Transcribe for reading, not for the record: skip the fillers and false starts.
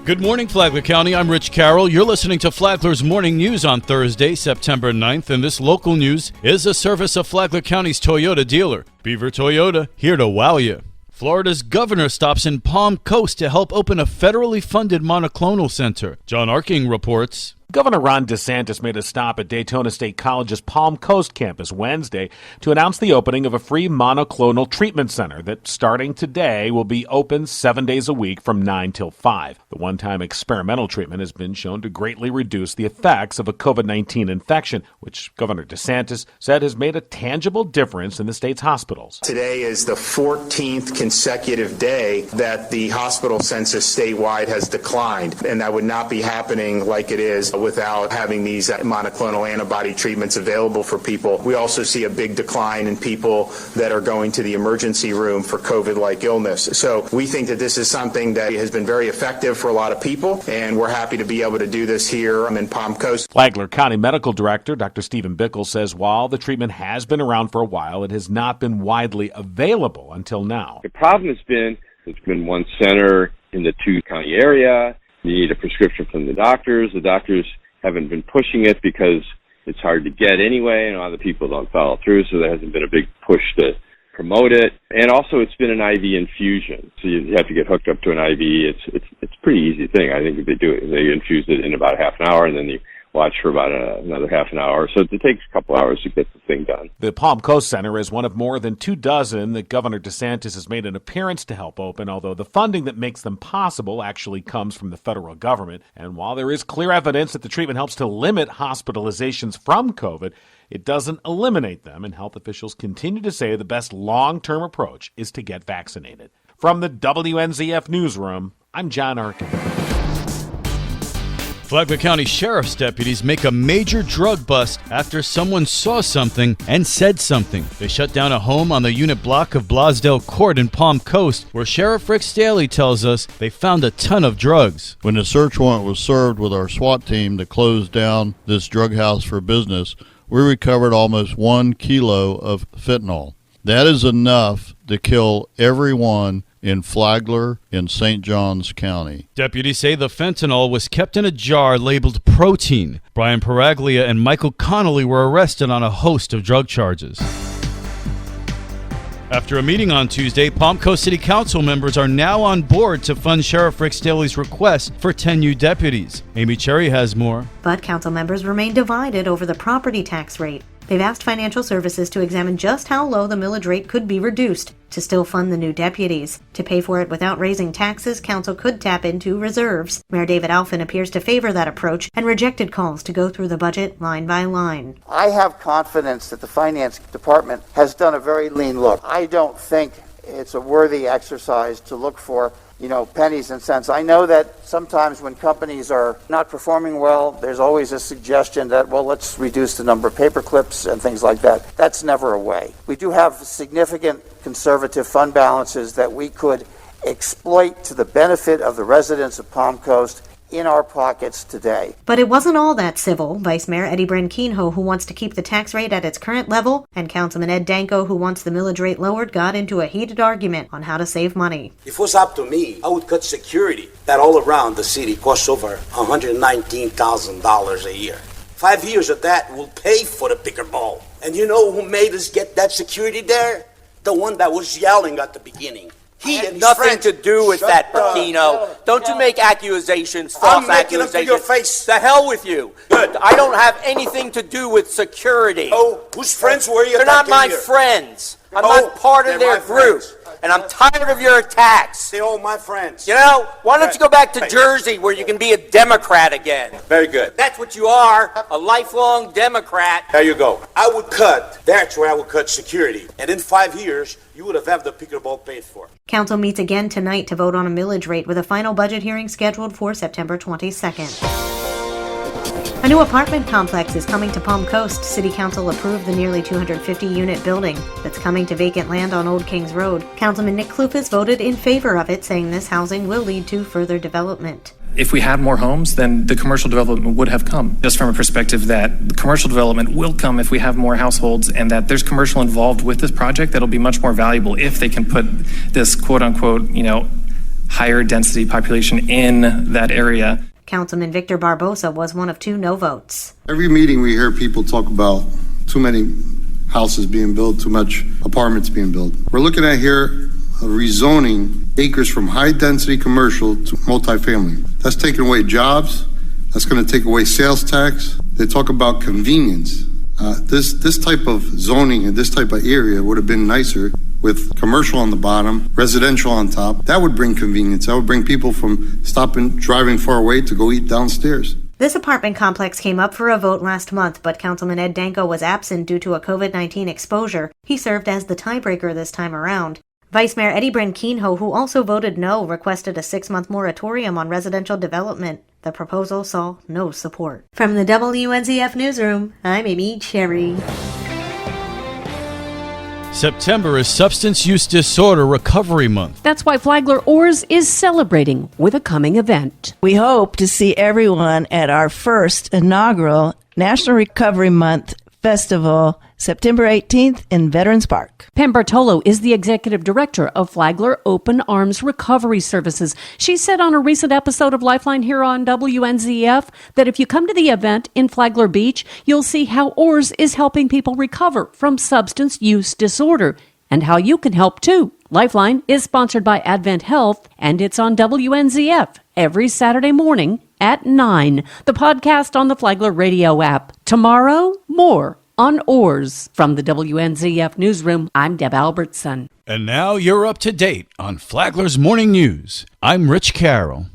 Good morning, Flagler County. I'm Rich Carroll. You're listening to Flagler's Morning News on Thursday, September 9th, and this local news is a service of Flagler County's Toyota dealer. Beaver Toyota, here to wow you. Florida's governor stops in Palm Coast to help open a federally funded monoclonal center. John Arking reports. Governor Ron DeSantis made a stop at Daytona State College's Palm Coast campus Wednesday to announce the opening of a free monoclonal treatment center that, starting today, will be open 7 days a week from 9 till 5. The one-time experimental treatment has been shown to greatly reduce the effects of a COVID-19 infection, which Governor DeSantis said has made a tangible difference in the state's hospitals. Today is the 14th consecutive day that the hospital census statewide has declined, and that would not be happening like it is without having these monoclonal antibody treatments available for people. We also see a big decline in people that are going to the emergency room for COVID-like illness. So we think that this is something that has been very effective for a lot of people, and we're happy to be able to do this here in Palm Coast. Flagler County Medical Director Dr. Stephen Bickle says while the treatment has been around for a while, it has not been widely available until now. The problem has been there's been one center in the two-county area. You need a prescription from the doctors. The doctors haven't been pushing it because it's hard to get anyway, and a lot of the people don't follow through, so there hasn't been a big push to promote it. And also, it's been an IV infusion, so you have to get hooked up to an IV. It's a pretty easy thing. I think if they do it, they infuse it in about half an hour, and then you watch for about another half an hour. So it takes a couple hours to get the thing done. The Palm Coast Center is one of more than 24 that Governor DeSantis has made an appearance to help open, although the funding that makes them possible actually comes from the federal government. And while there is clear evidence that the treatment helps to limit hospitalizations from COVID, it doesn't eliminate them, and health officials continue to say the best long-term approach is to get vaccinated. From the WNZF Newsroom, I'm John Arkin. Flagler County Sheriff's deputies make a major drug bust after someone saw something and said something. They shut down a home on the unit block of Blasdale Court in Palm Coast, where Sheriff Rick Staley tells us they found a ton of drugs. When the search warrant was served with our SWAT team to close down this drug house for business, we recovered almost 1 kilo of fentanyl. That is enough to kill everyone in Flagler in St. Johns County. Deputies say the fentanyl was kept in a jar labeled protein. Brian Paraglia and Michael Connolly were arrested on a host of drug charges. After a meeting on Tuesday, Palm Coast City Council members are now on board to fund Sheriff Rick Staley's request for 10 new deputies. Amy Cherry has more. But council members remain divided over the property tax rate. They've asked financial services to examine just how low the millage rate could be reduced to still fund the new deputies. To pay for it without raising taxes, council could tap into reserves. Mayor David Alfin appears to favor that approach and rejected calls to go through the budget line by line. I have confidence that the finance department has done a very lean look. I don't think it's a worthy exercise to look for pennies and cents. I know that sometimes when companies are not performing well, there's always a suggestion that, well, let's reduce the number of paper clips and things like that. That's never a way. We do have significant conservative fund balances that we could exploit to the benefit of the residents of Palm Coast in our pockets today. But it wasn't all that civil. Vice Mayor Eddie Branquinho, who wants to keep the tax rate at its current level, and Councilman Ed Danko, who wants the millage rate lowered, got into a heated argument on how to save money. If it was up to me, I would cut security. That all around the city costs over $119,000 a year. 5 years of that will pay for the pickleball. And you know who made us get that security there? The one that was yelling at the beginning. He had nothing to do with that, Bacchino. Don't you make accusations, false accusations. I'm making them to your face. The hell with you. Good. I don't have anything to do with security. Oh, whose friends were you? They're not my friends. I'm not part of their group. And I'm tired of your attacks. They're all my friends. You know, why don't you go back to Jersey where you can be a Democrat again? Very good. That's what you are, a lifelong Democrat. There you go. That's where I would cut security. And in 5 years, you would have the pickleball paid for. Council meets again tonight to vote on a millage rate with a final budget hearing scheduled for September 22nd. A new apartment complex is coming to Palm Coast. City Council approved the nearly 250-unit building that's coming to vacant land on Old Kings Road. Councilman Nick Klufas voted in favor of it, saying this housing will lead to further development. If we had more homes, then the commercial development would have come. Just from a perspective that the commercial development will come if we have more households, and that there's commercial involved with this project that'll be much more valuable if they can put this quote-unquote, higher density population in that area. Councilman Victor Barbosa was one of 2 no votes. Every meeting we hear people talk about too many houses being built, too much apartments being built. We're looking at here rezoning acres from high-density commercial to multifamily. That's taking away jobs. That's going to take away sales tax. They talk about convenience. This type of zoning in this type of area would have been nicer with commercial on the bottom, residential on top. That would bring convenience. That would bring people from driving far away to go eat downstairs. This apartment complex came up for a vote last month, but Councilman Ed Danko was absent due to a COVID-19 exposure. He served as the tiebreaker this time around. Vice Mayor Eddie Branquinho, who also voted no, requested a 6-month moratorium on residential development. The proposal saw no support. From the WNZF Newsroom, I'm Amy Cherry. September is Substance Use Disorder Recovery Month. That's why Flagler Oars is celebrating with a coming event. We hope to see everyone at our first inaugural National Recovery Month Festival, September 18th in Veterans Park. Pam Bartolo is the executive director of Flagler Open Arms Recovery Services. She said on a recent episode of Lifeline here on WNZF that if you come to the event in Flagler Beach, you'll see how Oars is helping people recover from substance use disorder and how you can help too. Lifeline is sponsored by Advent Health, and it's on WNZF every Saturday morning at 9. The podcast on the Flagler radio app. Tomorrow, more on Oars. From the WNZF Newsroom, I'm Deb Albertson. And now you're up to date on Flagler's Morning News. I'm Rich Carroll.